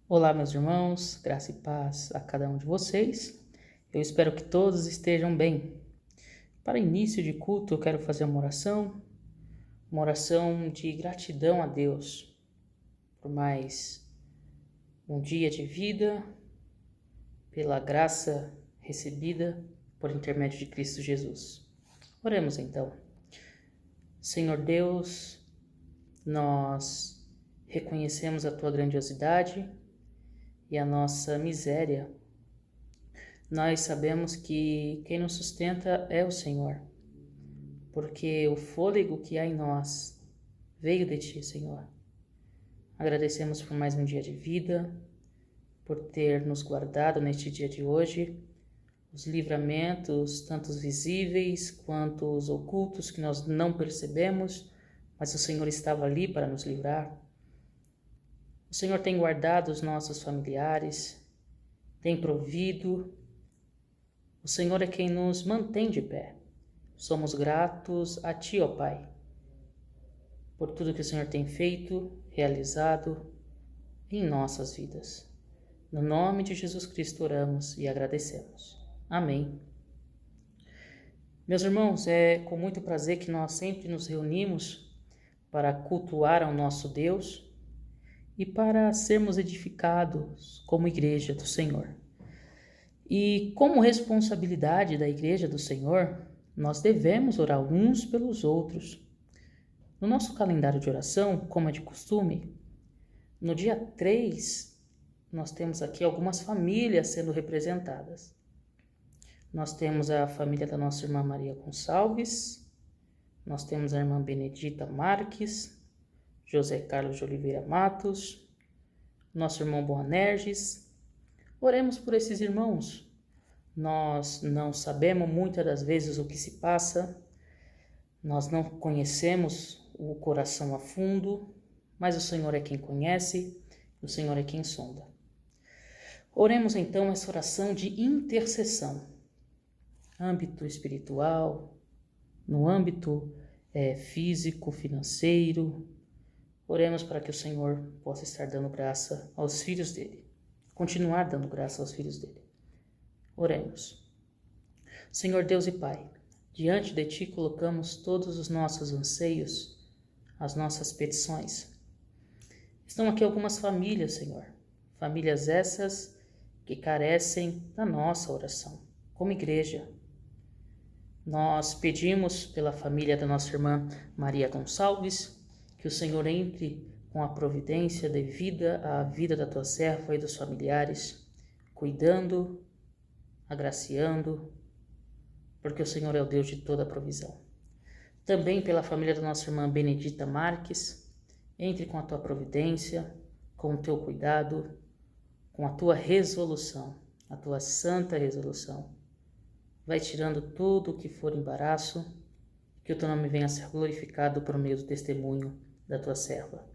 Olá, meus irmãos, graça e paz a cada um de vocês. Eu espero que todos estejam bem. Para início de culto, eu quero fazer uma oração de gratidão a Deus por mais um dia de vida, pela graça recebida por intermédio de Cristo Jesus. Oremos então. Senhor Deus, nós reconhecemos a Tua grandiosidade e a nossa miséria. Nós sabemos que quem nos sustenta é o Senhor, porque o fôlego que há em nós veio de Ti, Senhor. Agradecemos por mais um dia de vida, por ter nos guardado neste dia de hoje, os livramentos, tanto os visíveis quanto os ocultos que nós não percebemos, mas o Senhor estava ali para nos livrar. O Senhor tem guardado os nossos familiares, tem provido. O Senhor é quem nos mantém de pé. Somos gratos a Ti, ó Pai, por tudo que o Senhor tem feito, realizado em nossas vidas. No nome de Jesus Cristo oramos e agradecemos. Amém. Meus irmãos, é com muito prazer que nós sempre nos reunimos para cultuar ao nosso Deus e para sermos edificados como igreja do Senhor. E como responsabilidade da Igreja do Senhor, nós devemos orar uns pelos outros. No nosso calendário de oração, como é de costume, no dia 3, nós temos aqui algumas famílias sendo representadas. Nós temos a família da nossa irmã Maria Gonçalves, nós temos a irmã Benedita Marques, José Carlos de Oliveira Matos, nosso irmão Boanerges. Oremos por esses irmãos. Nós não sabemos muitas das vezes o que se passa, nós não conhecemos o coração a fundo, mas o Senhor é quem conhece, o Senhor é quem sonda. Oremos então essa oração de intercessão, âmbito espiritual, no âmbito físico, financeiro. Oremos para que o Senhor possa estar dando graça aos filhos dele. Continuar dando graça aos filhos dele. Oremos. Senhor Deus e Pai, diante de Ti colocamos todos os nossos anseios, as nossas petições. Estão aqui algumas famílias, Senhor. Famílias essas que carecem da nossa oração, como igreja. Nós pedimos pela família da nossa irmã Maria Gonçalves, que o Senhor entre com a providência devida à vida da Tua serva e dos familiares, cuidando, agraciando, porque o Senhor é o Deus de toda a provisão. Também pela família da nossa irmã Benedita Marques, entre com a Tua providência, com o Teu cuidado, com a Tua resolução, a Tua santa resolução. Vai tirando tudo o que for embaraço, que o Teu nome venha a ser glorificado por meio do testemunho da Tua serva.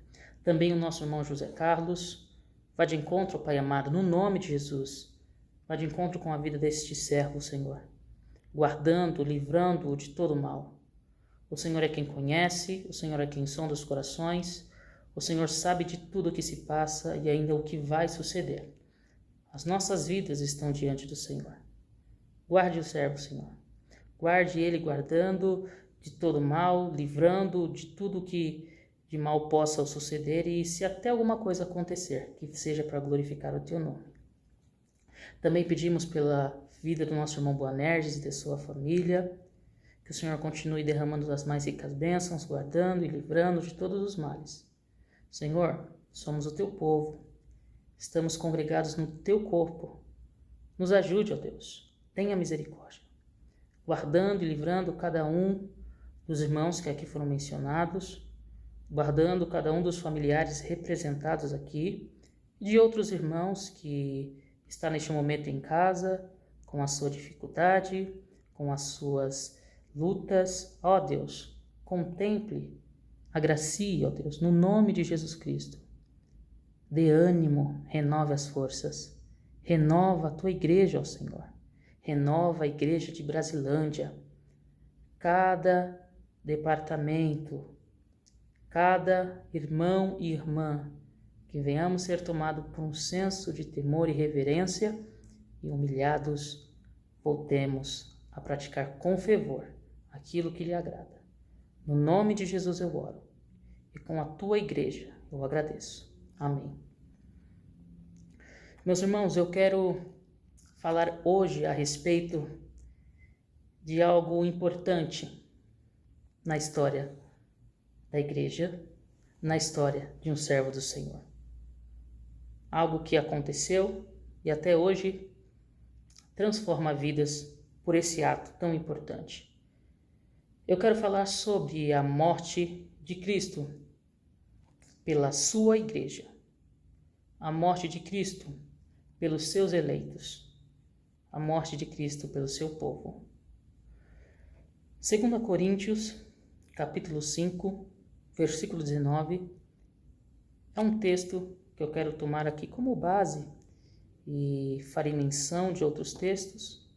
Também o nosso irmão José Carlos, vá de encontro, Pai amado, no nome de Jesus. Vá de encontro com a vida deste servo, Senhor, guardando, livrando-o de todo mal. O Senhor é quem conhece, o Senhor é quem sonda os corações, o Senhor sabe de tudo o que se passa e ainda o que vai suceder. As nossas vidas estão diante do Senhor. Guarde o servo, Senhor. Guarde ele guardando de todo mal, livrando de tudo que de mal possa suceder, e se até alguma coisa acontecer, que seja para glorificar o Teu nome. Também pedimos pela vida do nosso irmão Boanerges e de sua família, que o Senhor continue derramando as mais ricas bênçãos, guardando e livrando de todos os males. Senhor, somos o Teu povo, estamos congregados no Teu corpo. Nos ajude, ó Deus, tenha misericórdia, guardando e livrando cada um dos irmãos que aqui foram mencionados, guardando cada um dos familiares representados aqui, e de outros irmãos que está neste momento em casa, com a sua dificuldade, com as suas lutas. Ó Deus, contemple, agracie, ó Deus, no nome de Jesus Cristo. Dê ânimo, renove as forças, renova a Tua igreja, ó Senhor. Renova a igreja de Brasilândia, cada departamento, cada irmão e irmã que venhamos ser tomados por um senso de temor e reverência e humilhados voltemos a praticar com fervor aquilo que lhe agrada. No nome de Jesus eu oro e com a tua igreja eu agradeço. Amém. Meus irmãos, eu quero falar hoje a respeito de algo importante na história da igreja, na história de um servo do Senhor. Algo que aconteceu e até hoje transforma vidas por esse ato tão importante. Eu quero falar sobre a morte de Cristo pela sua igreja, a morte de Cristo pelos seus eleitos, a morte de Cristo pelo seu povo. 2 Coríntios, capítulo 5, versículo 19, é um texto que eu quero tomar aqui como base e farei menção de outros textos,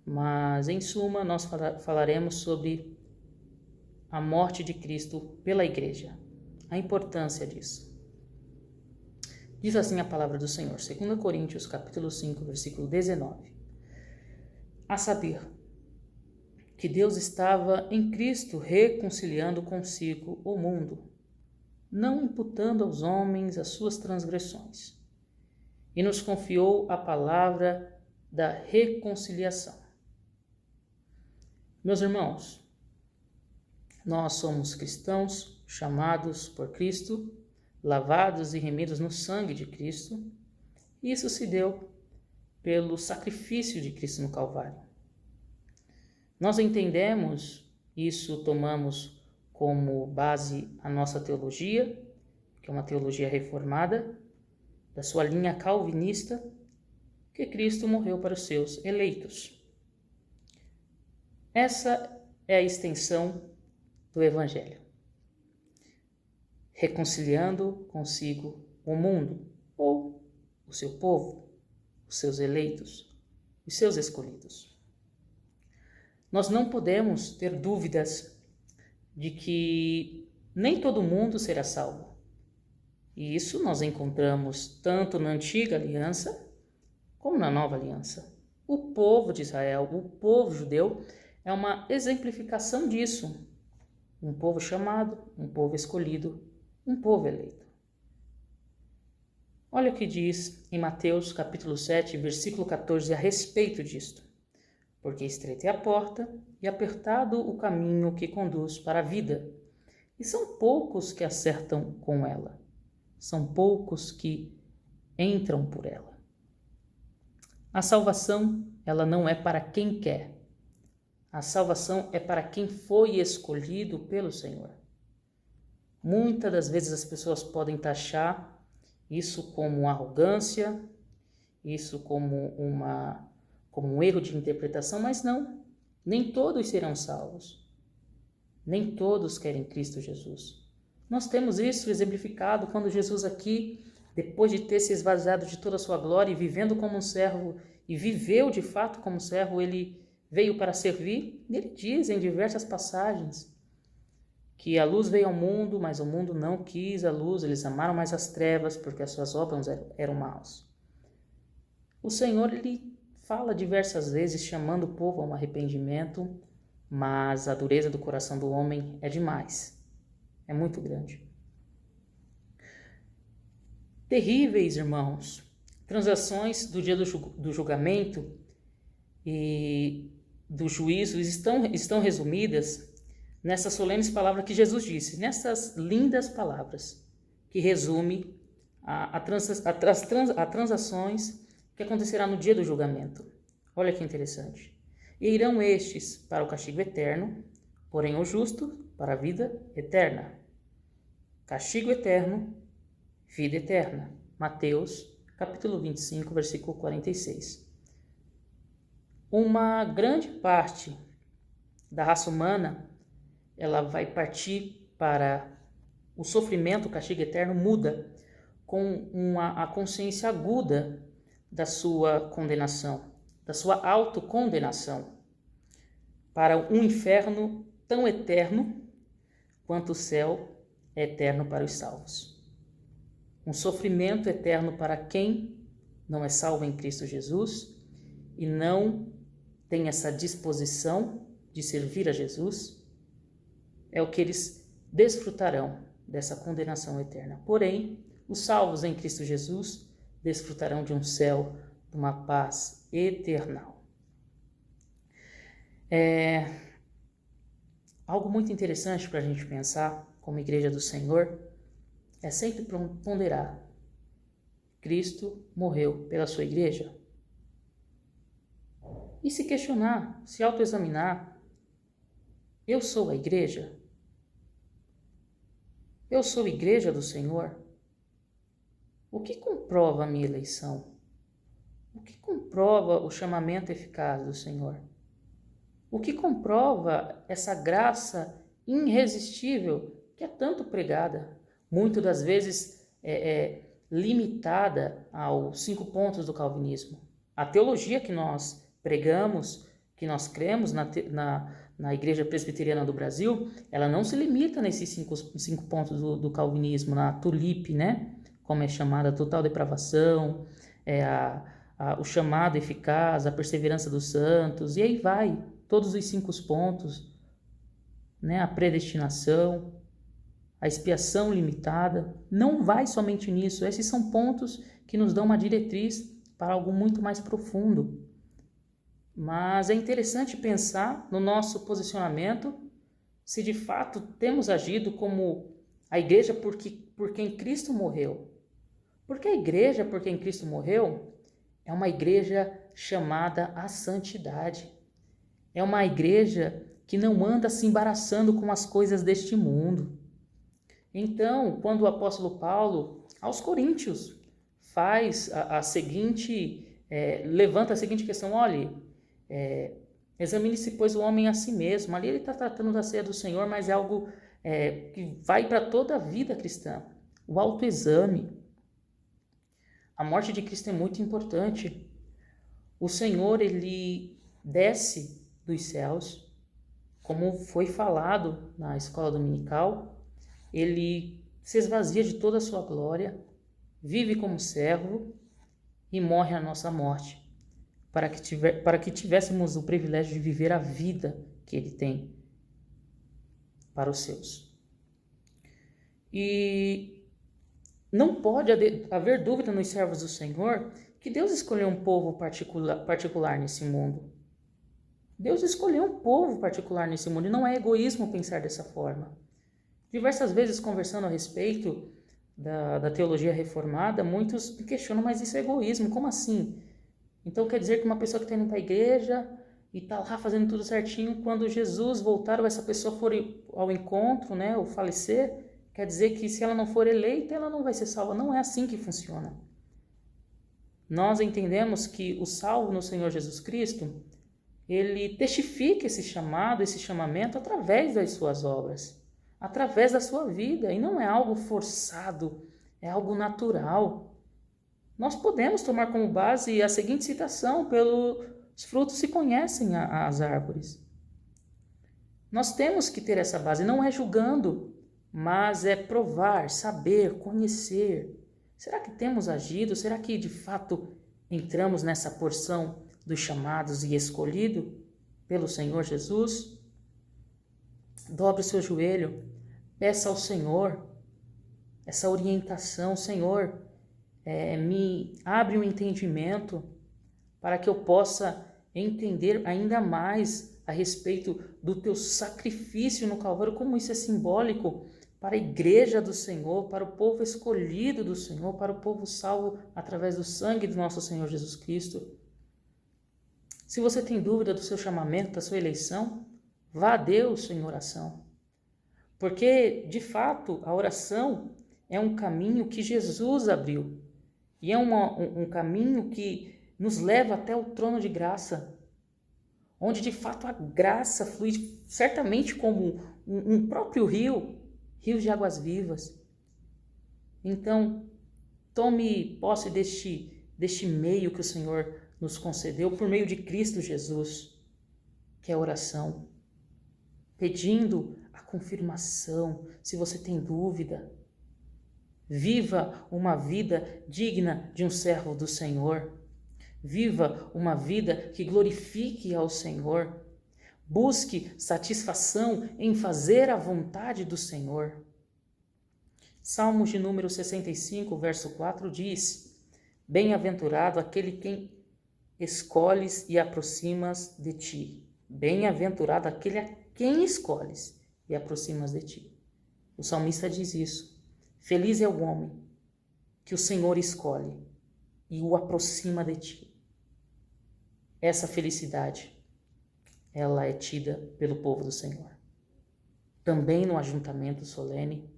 mas em suma nós falaremos sobre a morte de Cristo pela igreja, a importância disso. Diz assim a palavra do Senhor, 2 Coríntios, capítulo 5, versículo 19. A saber, que Deus estava em Cristo reconciliando consigo o mundo, não imputando aos homens as suas transgressões, e nos confiou a palavra da reconciliação. Meus irmãos, nós somos cristãos chamados por Cristo, lavados e remidos no sangue de Cristo, e isso se deu pelo sacrifício de Cristo no Calvário. Nós entendemos isso, tomamos como base a nossa teologia, que é uma teologia reformada, da sua linha calvinista, que Cristo morreu para os seus eleitos. Essa é a extensão do Evangelho. Reconciliando consigo o mundo, ou o seu povo, os seus eleitos, os seus escolhidos. Nós não podemos ter dúvidas de que nem todo mundo será salvo. E isso nós encontramos tanto na antiga aliança como na nova aliança. O povo de Israel, o povo judeu, é uma exemplificação disso. Um povo chamado, um povo escolhido, um povo eleito. Olha o que diz em Mateus capítulo 7, versículo 14, a respeito disto. Porque estreita é a porta e apertado o caminho que conduz para a vida, e são poucos que acertam com ela. São poucos que entram por ela. A salvação, ela não é para quem quer. A salvação é para quem foi escolhido pelo Senhor. Muitas das vezes as pessoas podem taxar isso como arrogância, isso como um erro de interpretação, mas não. Nem todos serão salvos. Nem todos querem Cristo Jesus. Nós temos isso exemplificado quando Jesus aqui, depois de ter se esvaziado de toda a sua glória e vivendo como um servo, e viveu de fato como servo, ele veio para servir. Ele diz em diversas passagens que a luz veio ao mundo, mas o mundo não quis a luz, eles amaram mais as trevas, porque as suas obras eram maus. O Senhor, ele fala diversas vezes chamando o povo a um arrependimento, mas a dureza do coração do homem é demais. É muito grande. Terríveis, irmãos, transações do dia do julgamento e do juízo estão resumidas nessas solenes palavras que Jesus disse, nessas lindas palavras que resume as transações que acontecerá no dia do julgamento. Olha que interessante. E irão estes para o castigo eterno, porém o justo para a vida eterna. Castigo eterno, vida eterna. Mateus, capítulo 25, versículo 46. Uma grande parte da raça humana, ela vai partir para o sofrimento, o castigo eterno, muda com a consciência aguda da sua condenação, da sua autocondenação, para um inferno tão eterno quanto o céu é eterno para os salvos. um sofrimento eterno para quem não é salvo em Cristo Jesus e não tem essa disposição de servir a Jesus, é o que eles desfrutarão dessa condenação eterna. Porém, os salvos em Cristo Jesus desfrutarão de um céu, de uma paz eternal. Algo muito interessante para a gente pensar como igreja do Senhor é sempre ponderar: Cristo morreu pela sua igreja? E se questionar, se autoexaminar: eu sou a igreja? Eu sou igreja do Senhor? O que comprova a minha eleição? O que comprova o chamamento eficaz do Senhor? O que comprova essa graça irresistível que é tanto pregada, muitas das vezes limitada aos 5 pontos do calvinismo? A teologia que nós pregamos, que nós cremos na Igreja Presbiteriana do Brasil, ela não se limita nesses 5 pontos do calvinismo, na tulipe, né? Como é chamada, a total depravação, o chamado eficaz, a perseverança dos santos, e aí vai, todos os 5 pontos, né? A predestinação, a expiação limitada, não vai somente nisso. Esses são pontos que nos dão uma diretriz para algo muito mais profundo. Mas é interessante pensar no nosso posicionamento, se de fato temos agido como a igreja por quem Cristo morreu. Porque a igreja por quem Cristo morreu é uma igreja chamada à santidade. É uma igreja que não anda se embaraçando com as coisas deste mundo. Então, quando o apóstolo Paulo, aos Coríntios, faz levanta a seguinte questão: olhe, examine-se, pois, o homem a si mesmo. Ali ele está tratando da ceia do Senhor, mas é algo que vai para toda a vida cristã. O autoexame. A morte de Cristo é muito importante. O Senhor, ele desce dos céus, como foi falado na escola dominical. Ele se esvazia de toda a sua glória, vive como servo e morre a nossa morte, para que tivéssemos o privilégio de viver a vida que ele tem para os seus. E não pode haver dúvida nos servos do Senhor que Deus escolheu um povo particular nesse mundo. Deus escolheu um povo particular nesse mundo, e não é egoísmo pensar dessa forma. Diversas vezes, conversando a respeito da teologia reformada, muitos questionam: mas isso é egoísmo, como assim? Então quer dizer que uma pessoa que está indo para a igreja e está lá fazendo tudo certinho, quando Jesus voltar ou essa pessoa for ao encontro, né, ou falecer, quer dizer que se ela não for eleita, ela não vai ser salva? Não é assim que funciona. Nós entendemos que o salvo no Senhor Jesus Cristo, ele testifica esse chamado, esse chamamento através das suas obras, através da sua vida, e não é algo forçado, é algo natural. Nós podemos tomar como base a seguinte citação: pelos frutos se conhecem as árvores. Nós temos que ter essa base, não é julgando, mas é provar, saber, conhecer. Será que temos agido? Será que de fato entramos nessa porção dos chamados e escolhido pelo Senhor Jesus? Dobre o seu joelho, peça ao Senhor essa orientação: Senhor, me abre um entendimento para que eu possa entender ainda mais a respeito do teu sacrifício no Calvário, como isso é simbólico para a igreja do Senhor, para o povo escolhido do Senhor, para o povo salvo através do sangue do nosso Senhor Jesus Cristo. Se você tem dúvida do seu chamamento, da sua eleição, vá a Deus em oração. Porque, de fato, a oração é um caminho que Jesus abriu. E é um caminho que nos leva até o trono de graça, onde de fato a graça flui certamente como um próprio rio de águas vivas. Então, tome posse deste meio que o Senhor nos concedeu por meio de Cristo Jesus, que é a oração, pedindo a confirmação, se você tem dúvida. Viva uma vida digna de um servo do Senhor. Viva uma vida que glorifique ao Senhor. Busque satisfação em fazer a vontade do Senhor. Salmos de número 65, verso 4 diz: Bem-aventurado aquele quem escolhes e aproximas de ti. Bem-aventurado aquele a quem escolhes e aproximas de ti. O salmista diz isso. Feliz é o homem que o Senhor escolhe e o aproxima de ti. Essa felicidade, ela é tida pelo povo do Senhor. Também no ajuntamento solene,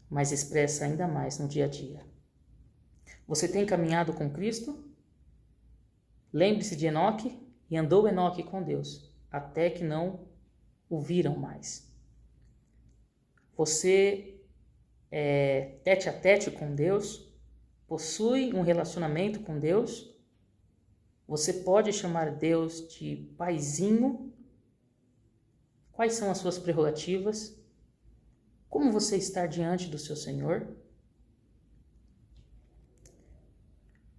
mas expressa ainda mais no dia a dia. Você tem caminhado com Cristo? Lembre-se de Enoque, e andou Enoque com Deus, até que não o viram mais. Você é tete a tete com Deus? Possui um relacionamento com Deus? Você pode chamar Deus de paizinho? Quais são as suas prerrogativas? Como você está diante do seu Senhor?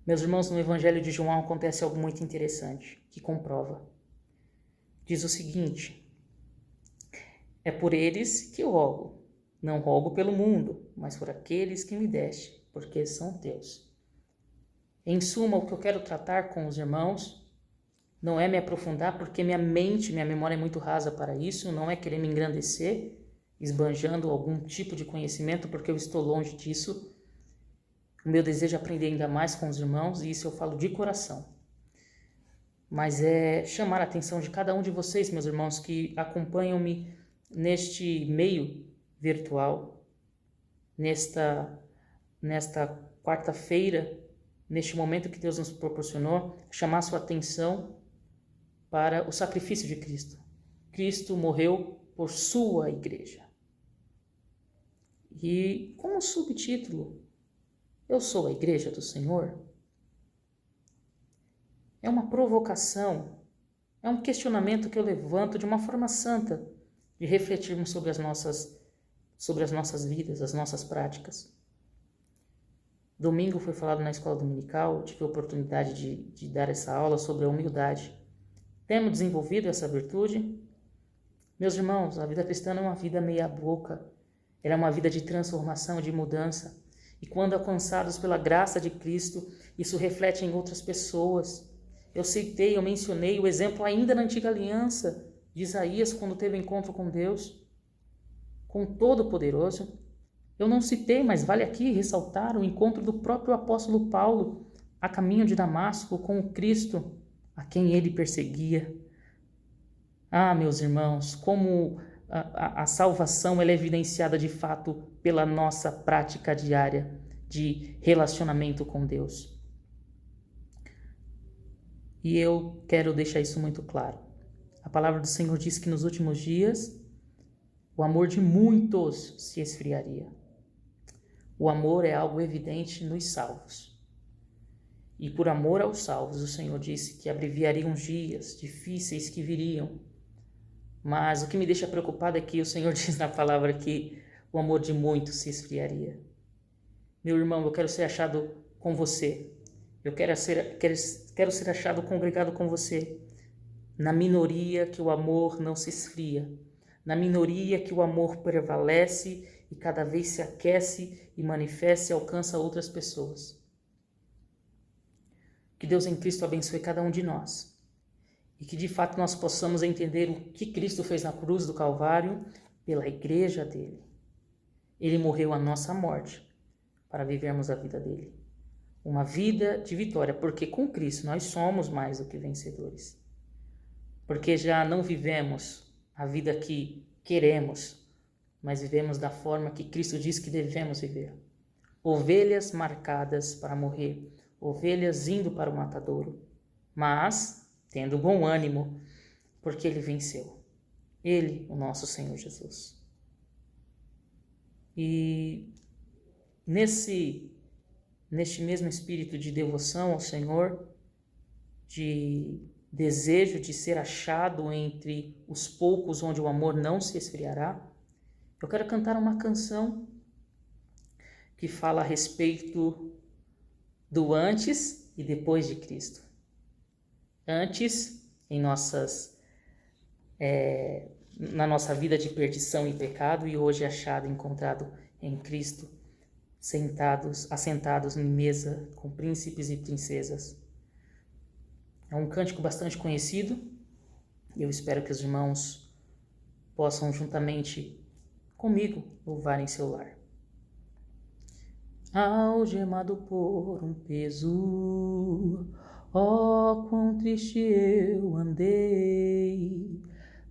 Meus irmãos, no Evangelho de João acontece algo muito interessante, que comprova. Diz o seguinte: é por eles que eu rogo. Não rogo pelo mundo, mas por aqueles que me deste, porque são teus. Em suma, o que eu quero tratar com os irmãos não é me aprofundar, porque minha memória é muito rasa para isso, não é querer me engrandecer, esbanjando algum tipo de conhecimento, porque eu estou longe disso. O meu desejo é aprender ainda mais com os irmãos, e isso eu falo de coração. Mas é chamar a atenção de cada um de vocês, meus irmãos, que acompanham-me neste meio virtual, nesta quarta-feira, neste momento que Deus nos proporcionou, chamar sua atenção para o sacrifício de Cristo. Cristo morreu por sua igreja. E como subtítulo, eu sou a igreja do Senhor? É uma provocação, é um questionamento que eu levanto de uma forma santa, de refletirmos sobre as nossas vidas, as nossas práticas. Domingo foi falado na escola dominical, tive a oportunidade de dar essa aula sobre a humildade. Temos desenvolvido essa virtude? Meus irmãos, a vida cristã não é uma vida meia boca, ela é uma vida de transformação, de mudança. E quando alcançados pela graça de Cristo, isso reflete em outras pessoas. Eu mencionei o exemplo ainda na antiga aliança de Isaías, quando teve encontro com Deus, com o Todo-Poderoso. Eu não citei, mas vale aqui ressaltar o encontro do próprio apóstolo Paulo a caminho de Damasco com o Cristo, a quem ele perseguia. Ah, meus irmãos, como a salvação ela é evidenciada de fato pela nossa prática diária de relacionamento com Deus. E eu quero deixar isso muito claro. A palavra do Senhor diz que nos últimos dias o amor de muitos se esfriaria. O amor é algo evidente nos salvos. E por amor aos salvos, o Senhor disse que abreviariam os dias difíceis que viriam. Mas o que me deixa preocupado é que o Senhor diz na palavra que o amor de muitos se esfriaria. Meu irmão, eu quero ser achado com você. Eu quero ser achado congregado com você. Na minoria que o amor não se esfria. Na minoria que o amor prevalece e cada vez se aquece e manifesta e alcança outras pessoas. Que Deus em Cristo abençoe cada um de nós. E que de fato nós possamos entender o que Cristo fez na cruz do Calvário pela igreja dele. Ele morreu a nossa morte para vivermos a vida dele. Uma vida de vitória, porque com Cristo nós somos mais do que vencedores. Porque já não vivemos a vida que queremos, mas vivemos da forma que Cristo diz que devemos viver. Ovelhas marcadas para morrer, ovelhas indo para o matadouro, mas tendo bom ânimo, porque ele venceu. Ele, o nosso Senhor Jesus. E neste mesmo espírito de devoção ao Senhor, de desejo de ser achado entre os poucos onde o amor não se esfriará, eu quero cantar uma canção que fala a respeito do antes e depois de Cristo. Antes, na nossa vida de perdição e pecado, e hoje encontrado em Cristo, assentados em mesa com príncipes e princesas. É um cântico bastante conhecido, e eu espero que os irmãos possam juntamente comigo louvar em seu lar. Algemado por um peso, ó, quão triste eu andei,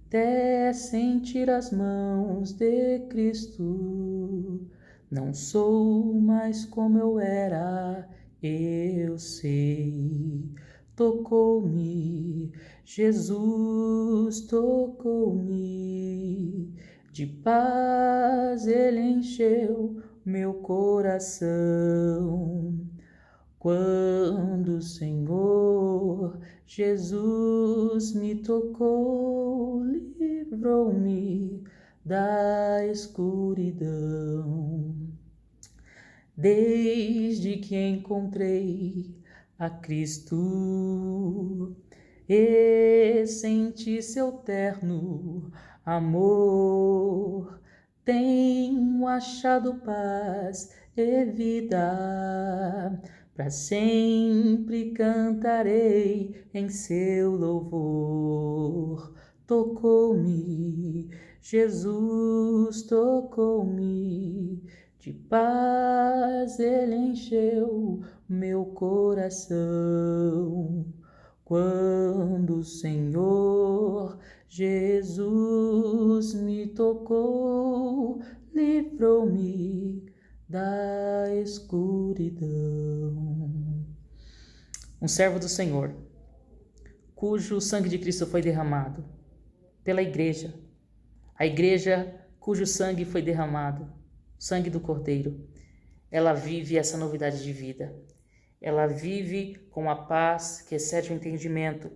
até sentir as mãos de Cristo. Não sou mais como eu era, eu sei. Tocou-me, Jesus tocou-me, de paz ele encheu meu coração. Quando o Senhor Jesus me tocou, livrou-me da escuridão. Desde que encontrei a Cristo e senti seu terno amor, tenho achado paz e vida, para sempre cantarei em seu louvor. Tocou-me, Jesus tocou-me, de paz ele encheu meu coração. Quando o Senhor Jesus me tocou, livrou-me da escuridão. Um servo do Senhor, cujo sangue de Cristo foi derramado pela igreja, a igreja cujo sangue foi derramado, o sangue do Cordeiro, ela vive essa novidade de vida. Ela vive com a paz que excede o entendimento.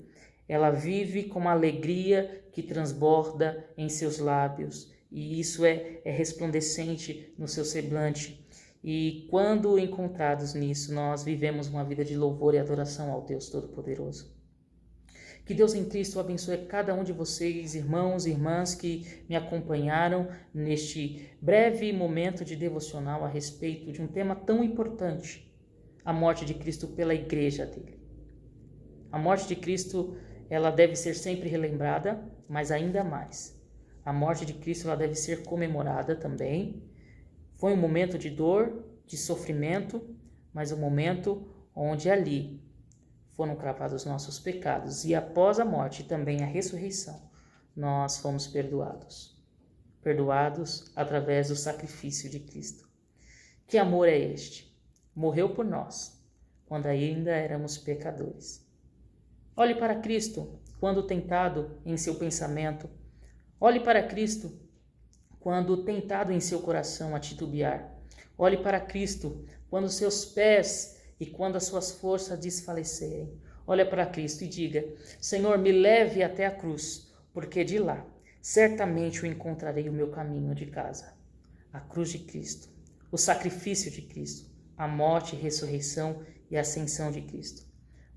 Ela vive com a alegria que transborda em seus lábios. E isso é resplandecente no seu semblante. E quando encontrados nisso, nós vivemos uma vida de louvor e adoração ao Deus Todo-Poderoso. Que Deus em Cristo abençoe cada um de vocês, irmãos e irmãs que me acompanharam neste breve momento de devocional a respeito de um tema tão importante, a morte de Cristo pela igreja dele. A morte de Cristo, ela deve ser sempre relembrada, mas ainda mais. A morte de Cristo, ela deve ser comemorada também. Foi um momento de dor, de sofrimento, mas um momento onde ali foram cravados nossos pecados, e após a morte e também a ressurreição, nós fomos perdoados. Perdoados através do sacrifício de Cristo. Que amor é este? Morreu por nós, quando ainda éramos pecadores. Olhe para Cristo quando tentado em seu pensamento. Olhe para Cristo quando tentado em seu coração a titubear. Olhe para Cristo quando seus pés e quando as suas forças desfalecerem. Olha para Cristo e diga: Senhor, me leve até a cruz, porque de lá certamente eu encontrarei o meu caminho de casa. A cruz de Cristo, o sacrifício de Cristo, a morte, ressurreição e ascensão de Cristo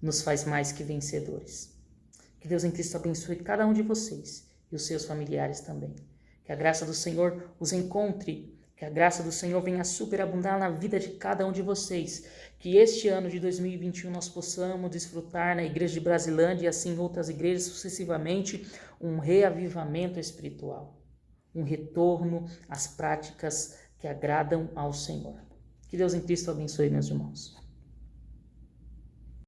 nos faz mais que vencedores. Que Deus em Cristo abençoe cada um de vocês e os seus familiares também. Que a graça do Senhor os encontre. Que a graça do Senhor venha superabundar na vida de cada um de vocês. Que este ano de 2021 nós possamos desfrutar na igreja de Brasilândia e assim em outras igrejas sucessivamente um reavivamento espiritual. Um retorno às práticas que agradam ao Senhor. Que Deus em Cristo abençoe, meus irmãos.